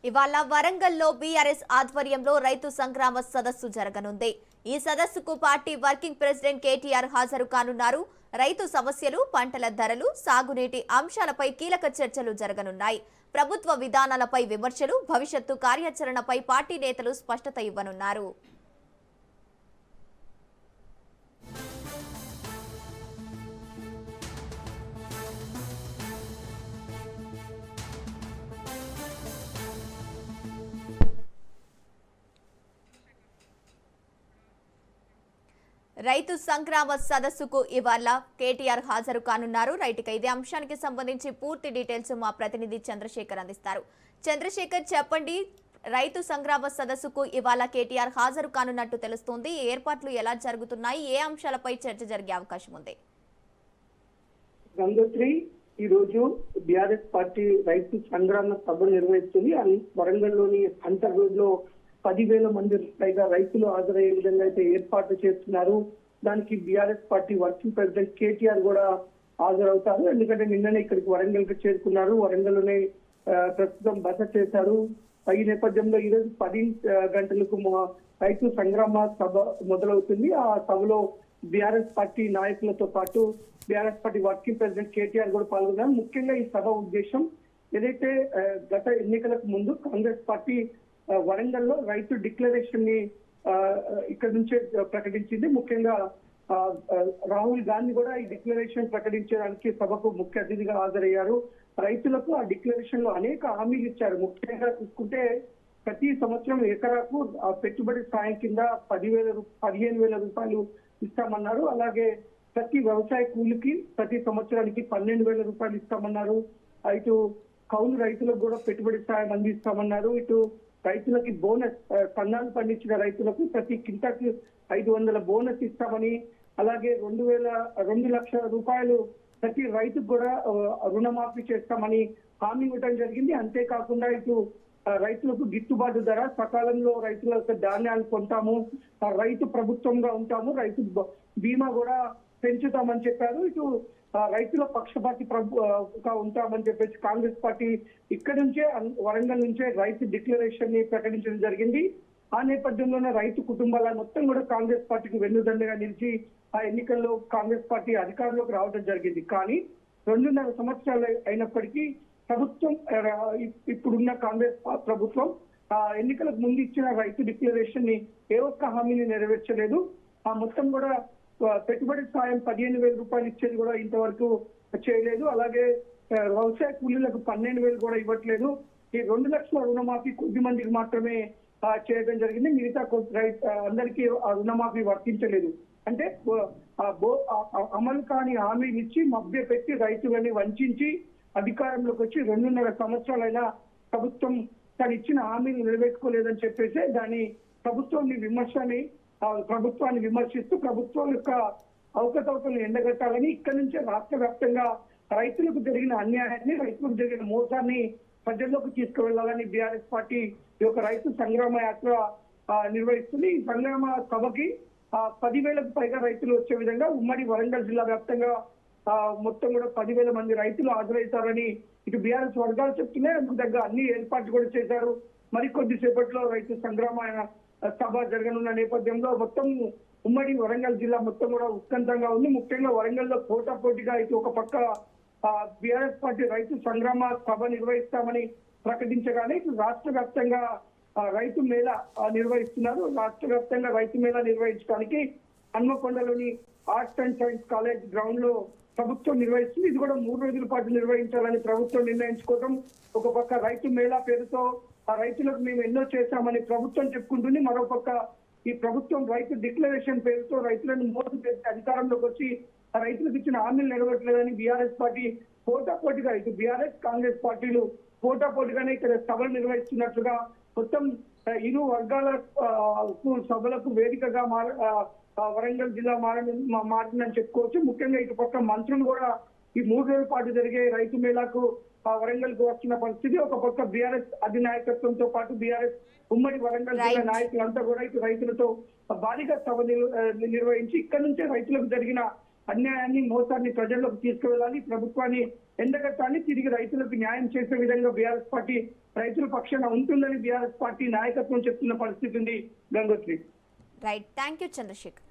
ఇవాళ వరంగల్లో బీఆర్ఎస్ ఆధ్వర్యంలో రైతు సంగ్రామ సదస్సు జరగనుంది. ఈ సదస్సుకు పార్టీ వర్కింగ్ ప్రెసిడెంట్ కేటీఆర్ హాజరు కానున్నారు. రైతు సమస్యలు, పంటల ధరలు, సాగునీటి అంశాలపై కీలక చర్చలు జరగనున్నాయి. ప్రభుత్వ విధానాలపై విమర్శలు, భవిష్యత్తు కార్యాచరణపై పార్టీ నేతలు స్పష్టత ఇవ్వనున్నారు. రైతు సంగ్రామ సదస్సుకు ఇవాళ కేటీఆర్ హాజరు కానున్నారు. రైతుగా ఇదే అంశానికి సంబంధించి పూర్తి డీటెయిల్స్ మా ప్రతినిధి చంద్రశేఖర్ అందిస్తారు. చంద్రశేఖర్, చెప్పండి, రైతు సంగ్రామ సదస్సుకు ఇవాళ కేటీఆర్ హాజరు కానున్నట్టు తెలుస్తోంది. ఏర్పాట్లు ఎలా జరుగుతున్నాయి? ఏ అంశాలపై చర్చ జరిగే అవకాశం ఉంది? గంగోత్రి ఈ రోజు బీఆర్ఎస్ పార్టీ రైతు సంగ్రామ సభ నిర్వహిస్తుంది. వరంగల్లోని హంటర్ రోడ్ లో 10,000 మంది పైగా రైతులు హాజరయ్యే విధంగా అయితే ఏర్పాటు చేస్తున్నారు. దానికి BRS party working president KTR కూడా హాజరవుతారు. ఎందుకంటే నిన్ననే ఇక్కడికి వరంగల్ కి చేరుకున్నారు. వరంగల్లోనే ప్రస్తుతం బస చేశారు. ఈ నేపథ్యంలో ఈరోజు 10 గంటలకు రైతు సంగ్రామ సభ మొదలవుతుంది. ఆ సభలో బీఆర్ఎస్ పార్టీ నాయకులతో పాటు BRS party working president KTR కూడా పాల్గొన్నారు. ముఖ్యంగా ఈ సభ ఉద్దేశం ఏదైతే గత ఎన్నికలకు ముందు కాంగ్రెస్ పార్టీ వరంగల్లో రైతు డిక్లరేషన్ ని ఇక్కడ నుంచే ప్రకటించింది. ముఖ్యంగా రాహుల్ గాంధీ కూడా ఈ డిక్లరేషన్ ప్రకటించడానికి సభకు ముఖ్య అతిథిగా హాజరయ్యారు. రైతులకు ఆ డిక్లరేషన్ లో అనేక హామీలు ఇచ్చారు. ముఖ్యంగా చూసుకుంటే ప్రతి సంవత్సరం ఎకరాకు పెట్టుబడి సాయం కింద 15,000 రూపాయలు ఇస్తామన్నారు. అలాగే ప్రతి వ్యవసాయ కూలికి ప్రతి సంవత్సరానికి 12,000 రూపాయలు ఇస్తామన్నారు. ఇటు కౌలు రైతులకు కూడా పెట్టుబడి సాయం అందిస్తామన్నారు. ఇటు రైతులకి బోనస్, కన్నాలు పండించిన రైతులకు ప్రతి కింటాకి 500 బోనస్ ఇస్తామని, అలాగే 2 లక్షల రూపాయలు ప్రతి రైతుకు కూడా రుణమాఫీ చేస్తామని హామీ ఇవ్వడం జరిగింది. అంతేకాకుండా ఇటు రైతులకు గిట్టుబాటు ధర, సకాలంలో రైతుల యొక్క ధాన్యాలు కొంటాము, రైతు ప్రభుత్వంగా ఉంటాము, రైతు బీమా కూడా పెంచుతామని చెప్పారు. ఇటు రైతుల పక్షపాతిగా ఉంటామని చెప్పేసి కాంగ్రెస్ పార్టీ ఇక్కడ నుంచే వరంగల్ నుంచే రైతు డిక్లరేషన్ ని ప్రకటించడం జరిగింది. ఆ నేపథ్యంలోనే రైతు కుటుంబాల మొత్తం కూడా కాంగ్రెస్ పార్టీకి వెన్నుదండగా నిలిచి ఆ ఎన్నికల్లో కాంగ్రెస్ పార్టీ అధికారంలోకి రావడం జరిగింది. కానీ 2.5 సంవత్సరాలు అయినప్పటికీ ప్రభుత్వం, ఇప్పుడున్న కాంగ్రెస్ ప్రభుత్వం ఎన్నికలకు ముందు ఇచ్చిన రైతు డిక్లరేషన్ ని ఏ ఒక్క హామీని నెరవేర్చలేదు. ఆ మొత్తం కూడా పెట్టుబడి సాయం 15,000 రూపాయలు ఇచ్చేది కూడా ఇంతవరకు చేయలేదు. అలాగే వ్యవసాయ కూలీలకు 12,000 కూడా ఇవ్వట్లేదు. ఈ 2 లక్షల రుణమాఫీ కొద్ది మందికి మాత్రమే చేయడం జరిగింది. మిగతా అందరికీ ఆ రుణమాఫీ వర్తించలేదు. అంటే అమలు కాని హామీలు ఇచ్చి మభ్య పెట్టి రైతులని వంచి అధికారంలోకి వచ్చి 2.5 సంవత్సరాలైనా ప్రభుత్వం తను ఇచ్చిన హామీని నిలబెట్టుకోలేదని చెప్పేసి ప్రభుత్వాన్ని విమర్శిస్తూ ప్రభుత్వం యొక్క అవకతవకలను ఎండగట్టాలని ఇక్కడి నుంచే రాష్ట్ర వ్యాప్తంగా రైతులకు జరిగిన అన్యాయాన్ని, రైతులకు జరిగిన మోసాన్ని ప్రజల్లోకి తీసుకువెళ్లాలని బీఆర్ఎస్ పార్టీ ఈ యొక్క రైతు సంగ్రామ యాత్ర నిర్వహిస్తుంది. ఈ సంగ్రామ సభకి 10,000కు పైగా రైతులు వచ్చే విధంగా ఉమ్మడి వరంగల్ జిల్లా వ్యాప్తంగా మొత్తం కూడా 10,000 మంది రైతులు హాజరవుతారని ఇటు బీఆర్ఎస్ వర్గాలు చెప్తున్నాయి. అందుకు తగ్గ అన్ని ఏర్పాట్లు కూడా చేశారు. మరికొద్ది సేపట్లో రైతు సంగ్రామ సభ జరగనున్న నేపథ్యంలో మొత్తం ఉమ్మడి వరంగల్ జిల్లా మొత్తం కూడా ఉత్కంఠంగా ఉంది. ముఖ్యంగా వరంగల్లో పోటాపోటీగా ఇటు ఒక పక్క బీఆర్ఎస్ పార్టీ రైతు సంగ్రామ సభ నిర్వహిస్తామని ప్రకటించగానే ఇటు రాష్ట్ర వ్యాప్తంగా రైతు మేళా నిర్వహిస్తున్నారు. రాష్ట్ర వ్యాప్తంగా రైతు మేళా నిర్వహించడానికి హన్మకొండలోని arts and science college ground లో ప్రభుత్వం నిర్వహిస్తుంది. ఇది కూడా 3 రోజుల పాటు నిర్వహించాలని ప్రభుత్వం నిర్ణయించుకోవడం. ఒక పక్క రైతు మేళా పేరుతో ఆ రైతులకు మేము ఎన్నో చేశామని ప్రభుత్వం చెప్పుకుంటుంది. మరోపక్క ఈ ప్రభుత్వం రైతు డిక్లరేషన్ పేరుతో రైతులను మోసం చేసి అధికారంలోకి వచ్చి ఆ రైతులకు ఇచ్చిన హామీలు నెరవేర్చలేదని బీఆర్ఎస్ పార్టీ పోటాపోటీగా, ఇటు బీఆర్ఎస్ కాంగ్రెస్ పార్టీలు పోటాపోటీగానే ఇక్కడ సభలు నిర్వహిస్తున్నట్లుగా మొత్తం ఇరు వర్గాల సభలకు వేదికగా వరంగల్ జిల్లా మారిందని చెప్పుకోవచ్చు. ముఖ్యంగా ఇటు పక్క మంత్రులు కూడా ఈ 3 రోజుల పాటు జరిగే రైతు మేళాకు వరంగల్ కు వస్తున్న పరిస్థితి. ఒక పక్క బీఆర్ఎస్ అధినాయకత్వంతో పాటు బీఆర్ఎస్ ఉమ్మడి వరంగల్ జిల్లా నాయకులంతా కూడా ఇటు రైతులతో భారీగా సభ నిర్వహించి ఇక్కడ నుంచే రైతులకు జరిగిన అన్యాయాన్ని మోసాన్ని ప్రజల్లోకి తీసుకువెళ్ళాలి, ప్రభుత్వాన్ని ఎండగట్టాలి, తిరిగి రైతులకు న్యాయం చేసే విధంగా బీఆర్ఎస్ పార్టీ రైతుల పక్షాన ఉంటుందని బీఆర్ఎస్ పార్టీ నాయకత్వం చెప్తున్న పరిస్థితి ఉంది. Gangotri. Right, thank you Chandrasekhar.